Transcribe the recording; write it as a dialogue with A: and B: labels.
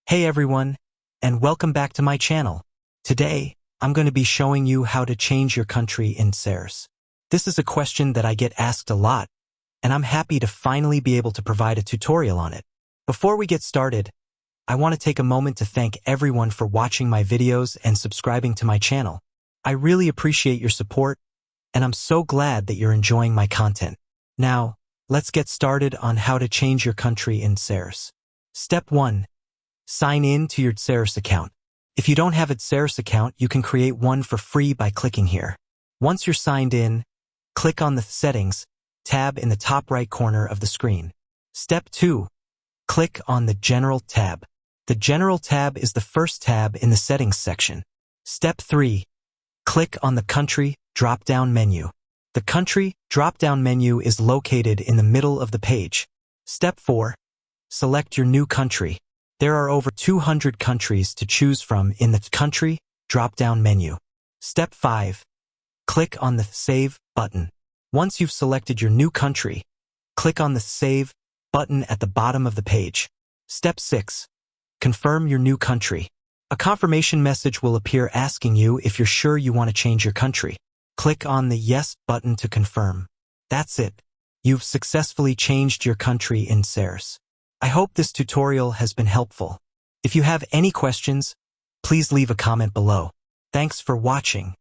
A: Hey everyone, and welcome back to my channel. Today, I'm going to be showing you how to change your country in DSers. This is a question that I get asked a lot, and I'm happy to finally be able to provide a tutorial on it. Before we get started, I want to take a moment to thank everyone for watching my videos and subscribing to my channel. I really appreciate your support, and I'm so glad that you're enjoying my content. Now, let's get started on how to change your country in DSers. Step 1. Sign in to your DSers account. If you don't have a DSers account, you can create one for free by clicking here. Once you're signed in, click on the Settings tab in the top right corner of the screen. Step 2. Click on the General tab. The General tab is the first tab in the Settings section. Step 3. Click on the Country drop-down menu. The Country drop-down menu is located in the middle of the page. Step 4. Select your new country. There are over 200 countries to choose from in the Country drop-down menu. Step 5. Click on the Save button. Once you've selected your new country, click on the Save button at the bottom of the page. Step 6. Confirm your new country. A confirmation message will appear asking you if you're sure you want to change your country. Click on the Yes button to confirm. That's it. You've successfully changed your country in DSers. I hope this tutorial has been helpful. If you have any questions, please leave a comment below. Thanks for watching.